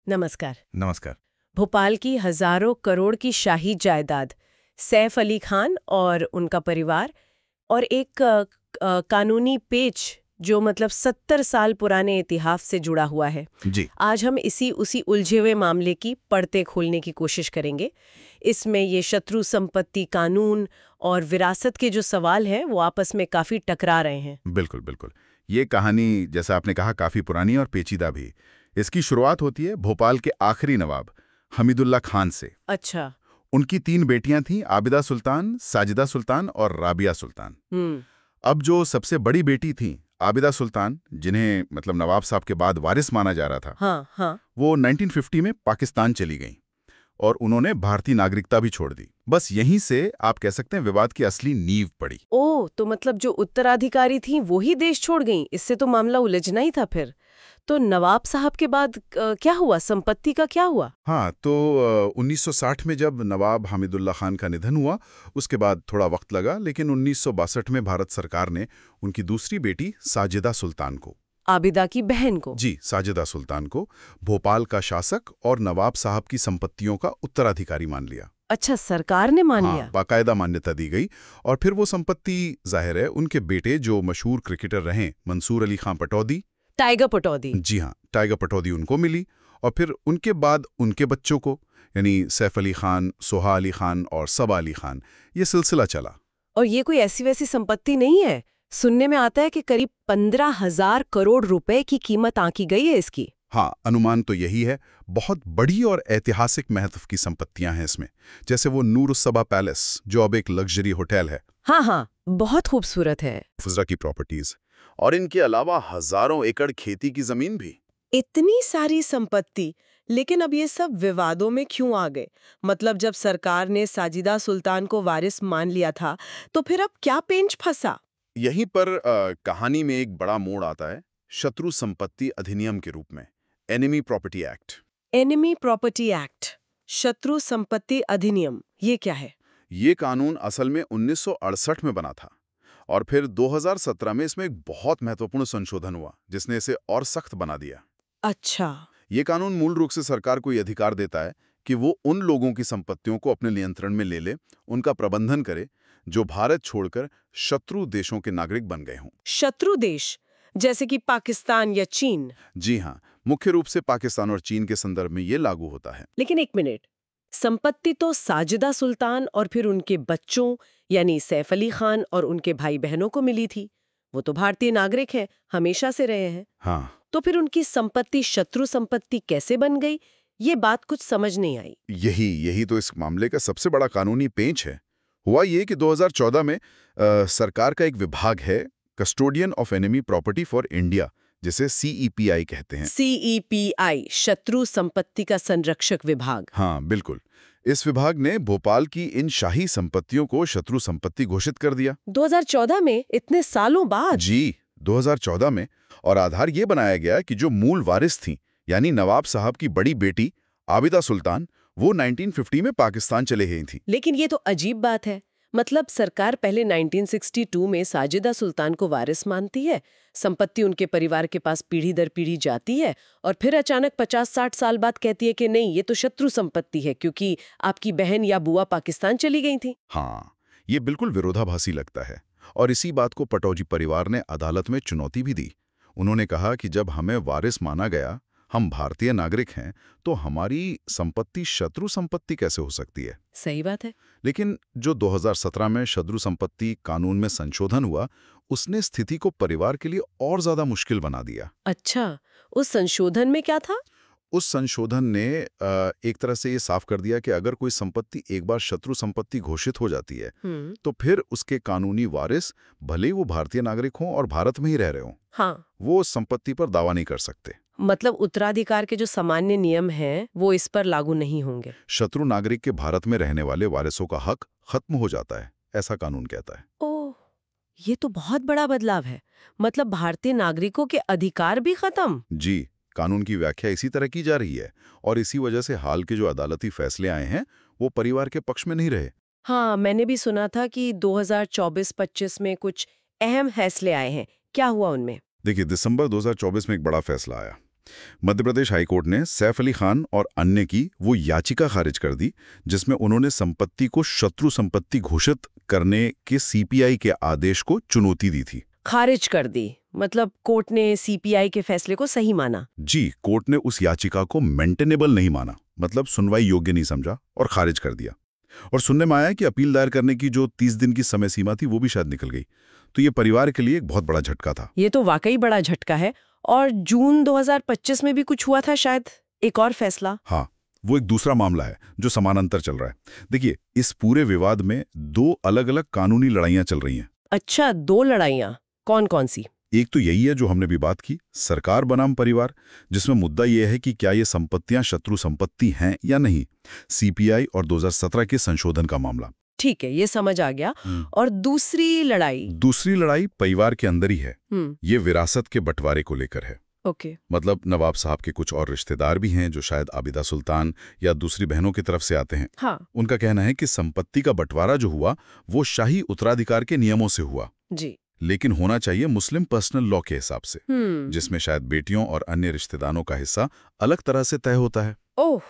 नमस्कार। नमस्कार। भोपाल की हजारों करोड़ की शाही जायदाद, सैफ अली खान और उनका परिवार, और एक कानूनी पेच जो मतलब 70 साल पुराने इतिहास से जुड़ा हुआ है। जी। आज हम उसी उलझे हुए मामले की परतें खोलने की कोशिश करेंगे। इसमें ये शत्रु संपत्ति कानून और विरासत के जो सवाल हैं वो आपस में काफी टकरा रहे हैं। बिल्कुल बिल्कुल। ये कहानी, जैसा आपने कहा, काफ़ी पुरानी और पेचीदा भी। इसकी शुरुआत होती है भोपाल के आखिरी नवाब हमीदुल्ला खान से। अच्छा। उनकी 3 बेटियां थीं, आबिदा सुल्तान, साजिदा सुल्तान और राबिया सुल्तान। हम्म। अब जो सबसे बड़ी बेटी थी आबिदा सुल्तान, जिन्हें मतलब नवाब साहब के बाद वारिस माना जा रहा था, हाँ हाँ। वो 1950 में पाकिस्तान चली गईं और उन्होंने भारतीय नागरिकता भी छोड़ दी। बस यहीं से आप कह सकते हैं विवाद की असली नींव पड़ी। ओह, तो मतलब जो उत्तराधिकारी थी वो ही देश छोड़ गईं। इससे तो मामला उलझना ही था फिर। तो नवाब साहब के बाद क्या हुआ? संपत्ति का क्या हुआ? हाँ, तो 1960 में जब नवाब हामिदुल्ला खान का निधन हुआ, उसके बाद थोड़ा वक्त लगा, लेकिन 1962 में भारत सरकार ने उनकी दूसरी बेटी साजिदा सुल्तान को, आबिदा की बहन को? जी साजिदा सुल्तान को, भोपाल का शासक और नवाब साहब की संपत्तियों का उत्तराधिकारी मान लिया। अच्छा, सरकार ने मान हाँ, लिया? बाकायदा मान्यता दी गई। और फिर वो संपत्ति जाहिर है उनके बेटे, जो मशहूर क्रिकेटर रहे मंसूर अली खां पटौदी, टाइगर पटौदी। जी हाँ, टाइगर पटौदी, उनको मिली। और फिर उनके बाद उनके बच्चों को, यानी सैफ अली खान, सोहा अली खान और सबा अली खान, ये सिलसिला चला। और ये कोई ऐसी वैसी संपत्ति नहीं है। सुनने में आता है कि करीब 15,000 करोड़ रुपए की कीमत आंकी गई है इसकी। हाँ, अनुमान तो यही है। बहुत बड़ी और ऐतिहासिक महत्व की संपत्तियां हैं इसमें, जैसे वो नूरुस्सबा पैलेस, जो अब एक लग्जरी होटल है, हाँ हाँ, बहुत खूबसूरत है। फुजरा की प्रॉपर्टीज, और इनके अलावा हजारों एकड़ खेती की जमीन भी। इतनी सारी संपत्ति, लेकिन अब ये सब विवादों में क्यों आ गए? मतलब जब सरकार ने साजिदा सुल्तान को वारिस मान लिया था, तो फिर अब क्या पेंच फंसा? यहीं पर कहानी में एक बड़ा मोड़ आता है, शत्रु संपत्ति अधिनियम के रूप में, enemy property act. Enemy property act, शत्रु संपत्ति अधिनियम, ये क्या है? ये कानून असल में 1968 में बना था, और फिर 2017 में इसमें एक बहुत महत्वपूर्ण संशोधन हुआ जिसने इसे और सख्त बना दिया। अच्छा। ये कानून मूल रूप से सरकार को ये अधिकार देता है कि वो उन लोगों की संपत्तियों को अपने नियंत्रण में ले ले, उनका प्रबंधन करे, जो भारत छोड़कर शत्रु देशों के नागरिक बन गए हों। शत्रु देश जैसे कि पाकिस्तान या चीन? जी हाँ, मुख्य रूप से पाकिस्तान और चीन के संदर्भ में ये लागू होता है। लेकिन एक मिनट, संपत्ति तो साजिदा सुल्तान और फिर उनके बच्चों यानी सैफ अली खान और उनके भाई बहनों को मिली थी। वो तो भारतीय नागरिक हैं, हमेशा से रहे हैं। हाँ, तो फिर उनकी संपत्ति शत्रु संपत्ति कैसे बन गई? ये बात कुछ समझ नहीं आई। यही यही तो इस मामले का सबसे बड़ा कानूनी पेंच है। हुआ ये कि 2014 में सरकार का एक विभाग है, custodian of enemy property for India, जिसे CEPI कहते हैं। CEPI, शत्रु संपत्ति का संरक्षक विभाग। हाँ बिल्कुल। इस विभाग ने भोपाल की इन शाही संपत्तियों को शत्रु संपत्ति घोषित कर दिया। 2014 में, इतने सालों बाद? जी, 2014 में। और आधार ये बनाया गया कि जो मूल वारिस थीं, यानी नवाब साहब की बड़ी बेटी आबिदा सुल्तान, वो 1950 में पाकिस्तान चले गई थी। लेकिन ये तो अजीब बात है। मतलब सरकार पहले 1962 में साजिदा सुल्तान को वारिस मानती है, संपत्ति उनके परिवार के पास पीढ़ी दर पीढ़ी जाती है, और फिर अचानक 50-60 साल बाद कहती है कि नहीं, ये तो शत्रु संपत्ति है क्योंकि आपकी बहन या बुआ पाकिस्तान चली गई थी। हाँ, ये बिल्कुल विरोधाभासी लगता है। और इसी बात को पटौदी परिवार ने अदालत में चुनौती भी दी। उन्होंने कहा कि जब हमें वारिस माना गया, हम भारतीय नागरिक हैं, तो हमारी संपत्ति शत्रु संपत्ति कैसे हो सकती है? सही बात है। लेकिन जो 2017 में शत्रु संपत्ति कानून में संशोधन हुआ, उसने स्थिति को परिवार के लिए और ज्यादा मुश्किल बना दिया। अच्छा, उस संशोधन में क्या था? उस संशोधन ने एक तरह से ये साफ कर दिया कि अगर कोई संपत्ति एक बार शत्रु संपत्ति घोषित हो जाती है, तो फिर उसके कानूनी वारिस, भले ही वो भारतीय नागरिक हों और भारत में ही रह रहे हों, हाँ, वो उस संपत्ति पर दावा नहीं कर सकते। मतलब उत्तराधिकार के जो सामान्य नियम हैं वो इस पर लागू नहीं होंगे। शत्रु नागरिक के भारत में रहने वाले वारिसों का हक खत्म हो जाता है, ऐसा कानून कहता है। ओह, ये तो बहुत बड़ा बदलाव है। मतलब भारतीय नागरिकों के अधिकार भी खत्म? जी, कानून की व्याख्या इसी तरह की जा रही है, और इसी वजह से हाल के जो अदालती फैसले आए हैं, वो परिवार के पक्ष में नहीं रहे। हाँ, मैंने भी सुना था कि 2024-25 में कुछ अहम फैसले आए हैं। क्या हुआ उनमें? देखिए, दिसंबर 2024 में एक बड़ा फैसला आया। मध्य प्रदेश हाईकोर्ट ने सैफ अली खान और अन्य की वो याचिका खारिज कर दी जिसमें उन्होंने संपत्ति को शत्रु संपत्ति घोषित करने के सीपीआई के आदेश को चुनौती दी थी। खारिज कर दी, मतलब कोर्ट ने सीपीआई के फैसले को सही माना? जी, कोर्ट ने उस याचिका को मेंटेनेबल नहीं माना, मतलब सुनवाई योग्य नहीं समझा और खारिज कर दिया। और सुनने में आया कि अपील दायर करने की जो 30 दिन की समय सीमा थी वो भी शायद निकल गई। तो ये परिवार के लिए एक बहुत बड़ा झटका था। ये तो वाकई बड़ा झटका है। और जून 2025 में भी कुछ हुआ था शायद, एक और फैसला। हाँ, वो एक दूसरा मामला है जो समानांतर चल रहा है। देखिए, इस पूरे विवाद में 2 अलग-अलग कानूनी लड़ाइयां चल रही हैं। अच्छा, 2 लड़ाइयां? कौन कौन सी? एक तो यही है जो हमने भी बात की, सरकार बनाम परिवार, जिसमें मुद्दा यह है कि क्या ये संपत्तियां शत्रु संपत्ति हैं या नहीं। सीपीआई और 2017 के संशोधन का मामला। ठीक है, ये समझ आ गया। और दूसरी लड़ाई परिवार के अंदर ही है। ये विरासत के बंटवारे को लेकर है। ओके। मतलब नवाब साहब के कुछ और रिश्तेदार भी हैं जो शायद आबिदा सुल्तान या दूसरी बहनों की तरफ से आते हैं। हाँ। उनका कहना है कि संपत्ति का बंटवारा जो हुआ वो शाही उत्तराधिकार के नियमों से हुआ जी, लेकिन होना चाहिए मुस्लिम पर्सनल लॉ के हिसाब से, जिसमें शायद बेटियों और अन्य रिश्तेदारों का हिस्सा अलग तरह से तय होता है। ओह,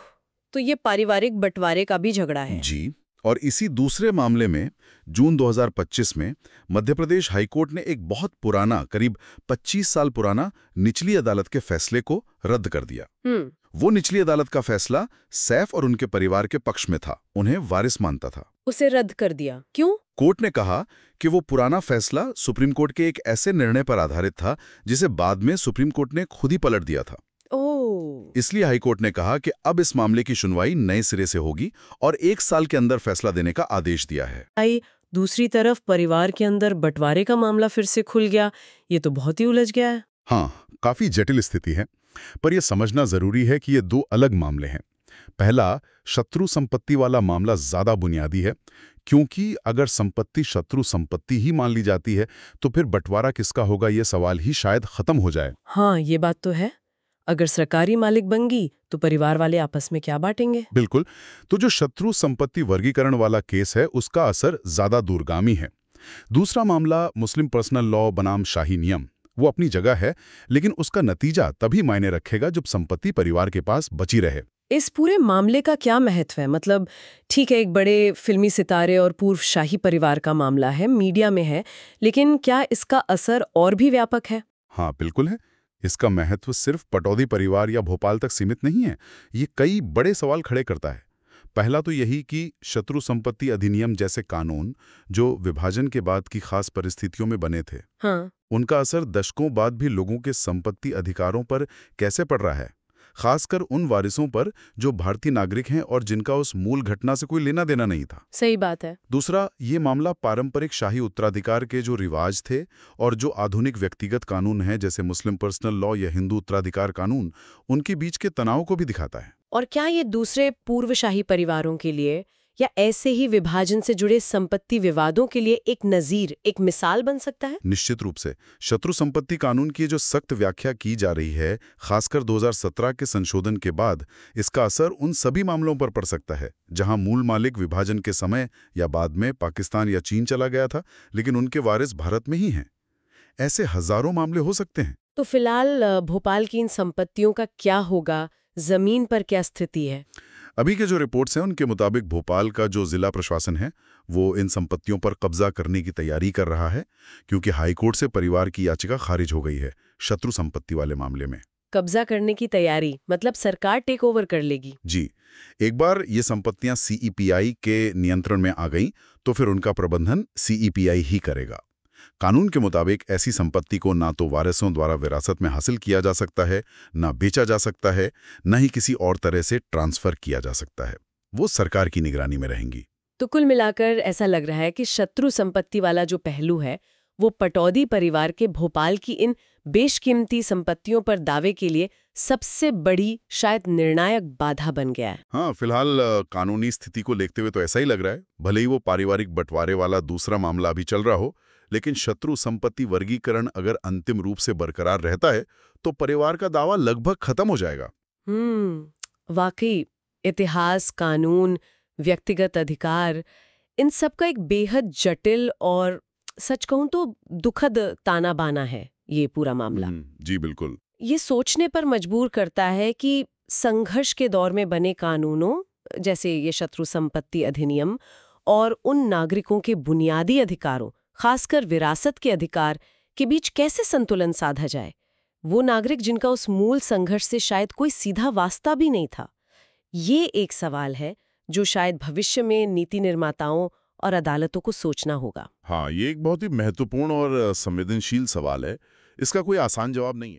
तो ये पारिवारिक बंटवारे का भी झगड़ा है। जी, और इसी दूसरे मामले में जून 2025 में मध्य प्रदेश हाईकोर्ट ने एक बहुत पुराना, करीब 25 साल पुराना निचली अदालत के फैसले को रद्द कर दिया। वो निचली अदालत का फैसला सैफ और उनके परिवार के पक्ष में था, उन्हें वारिस मानता था। उसे रद्द कर दिया, क्यों? कोर्ट ने कहा कि वो पुराना फैसला सुप्रीम कोर्ट के एक ऐसे निर्णय पर आधारित था जिसे बाद में सुप्रीम कोर्ट ने खुद ही पलट दिया था। इसलिए हाईकोर्ट ने कहा कि अब इस मामले की सुनवाई नए सिरे से होगी और 1 साल के अंदर फैसला देने का आदेश दिया है। दूसरी तरफ परिवार के अंदर बंटवारे का मामला फिर से खुल गया। ये तो बहुत ही उलझ गया है। हाँ, काफी जटिल स्थिति है, पर यह समझना जरूरी है कि ये 2 अलग मामले हैं। पहला, शत्रु संपत्ति वाला मामला ज्यादा बुनियादी है, क्योंकि अगर संपत्ति शत्रु संपत्ति ही मान ली जाती है तो फिर बंटवारा किसका होगा ये सवाल ही शायद खत्म हो जाए। हाँ, ये बात तो है। अगर सरकारी मालिक बन गई तो परिवार वाले आपस में क्या बांटेंगे? बिल्कुल। तो जो शत्रु संपत्ति वर्गीकरण वाला केस है उसका असर ज्यादा दूरगामी है। दूसरा मामला मुस्लिम पर्सनल लॉ बनाम शाही नियम, वो अपनी जगह है, लेकिन उसका नतीजा तभी मायने रखेगा जब संपत्ति परिवार के पास बची रहे। इस पूरे मामले का क्या महत्व है? मतलब ठीक है, एक बड़े फिल्मी सितारे और पूर्व शाही परिवार का मामला है, मीडिया में है, लेकिन क्या इसका असर और भी व्यापक है? हाँ, बिल्कुल है। इसका महत्व सिर्फ पटौदी परिवार या भोपाल तक सीमित नहीं है, ये कई बड़े सवाल खड़े करता है। पहला तो यही कि शत्रु संपत्ति अधिनियम जैसे कानून जो विभाजन के बाद की खास परिस्थितियों में बने थे, हाँ। उनका असर दशकों बाद भी लोगों के संपत्ति अधिकारों पर कैसे पड़ रहा है, खासकर उन वारिसों पर जो भारतीय नागरिक हैं और जिनका उस मूल घटना से कोई लेना देना नहीं था। सही बात है। दूसरा, ये मामला पारंपरिक शाही उत्तराधिकार के जो रिवाज थे और जो आधुनिक व्यक्तिगत कानून हैं जैसे मुस्लिम पर्सनल लॉ या हिंदू उत्तराधिकार कानून, उनके बीच के तनाव को भी दिखाता है। और क्या ये दूसरे पूर्व शाही परिवारों के लिए या ऐसे ही विभाजन से जुड़े संपत्ति विवादों के लिए एक नजीर, एक मिसाल बन सकता है? निश्चित रूप से। शत्रु संपत्ति कानून की जो सख्त व्याख्या की जा रही है, खासकर 2017 के संशोधन के बाद, इसका असर उन सभी मामलों पर पड़ सकता है जहां मूल मालिक विभाजन के समय या बाद में पाकिस्तान या चीन चला गया था, लेकिन उनके वारिस भारत में ही हैं। ऐसे हजारों मामले हो सकते हैं। तो फिलहाल भोपाल की इन संपत्तियों का क्या होगा? जमीन पर क्या स्थिति है? अभी के जो रिपोर्ट्स हैं उनके मुताबिक भोपाल का जो जिला प्रशासन है वो इन संपत्तियों पर कब्जा करने की तैयारी कर रहा है, क्योंकि हाईकोर्ट से परिवार की याचिका खारिज हो गई है शत्रु संपत्ति वाले मामले में। कब्जा करने की तैयारी मतलब सरकार टेक ओवर कर लेगी? जी, एक बार ये संपत्तियां सीईपीआई के नियंत्रण में आ गईं तो फिर उनका प्रबंधन सीईपीआई ही करेगा। कानून के मुताबिक ऐसी संपत्ति को ना तो वारिसों द्वारा विरासत में हासिल किया जा सकता है, ना बेचा जा सकता है, न ही किसी और तरह से ट्रांसफर किया जा सकता है। वो सरकार की निगरानी में रहेंगी। तो कुल मिलाकर ऐसा लग रहा है कि शत्रु संपत्ति वाला जो पहलू है वो पटौदी परिवार के भोपाल की इन बेशकीमती संपत्तियों पर दावे के लिए सबसे बड़ी, शायद निर्णायक बाधा बन गया है। हाँ, फिलहाल कानूनी स्थिति को देखते हुए तो ऐसा ही लग रहा है। भले ही वो पारिवारिक बंटवारे वाला दूसरा मामला अभी चल रहा हो, लेकिन शत्रु संपत्ति वर्गीकरण अगर अंतिम रूप से बरकरार रहता है तो परिवार का दावा लगभग खत्म हो जाएगा। वाकई इतिहास, कानून, व्यक्तिगत अधिकार, इन सब का एक बेहद जटिल और सच कहूं तो दुखद ताना बाना है ये पूरा मामला। जी बिल्कुल। ये सोचने पर मजबूर करता है कि संघर्ष के दौर में बने कानूनों, जैसे ये शत्रु संपत्ति अधिनियम, और उन नागरिकों के बुनियादी अधिकारों, खासकर विरासत के अधिकार, के बीच कैसे संतुलन साधा जाए। वो नागरिक जिनका उस मूल संघर्ष से शायद कोई सीधा वास्ता भी नहीं था। ये एक सवाल है जो शायद भविष्य में नीति निर्माताओं और अदालतों को सोचना होगा। हाँ, ये एक बहुत ही महत्वपूर्ण और संवेदनशील सवाल है। इसका कोई आसान जवाब नहीं है।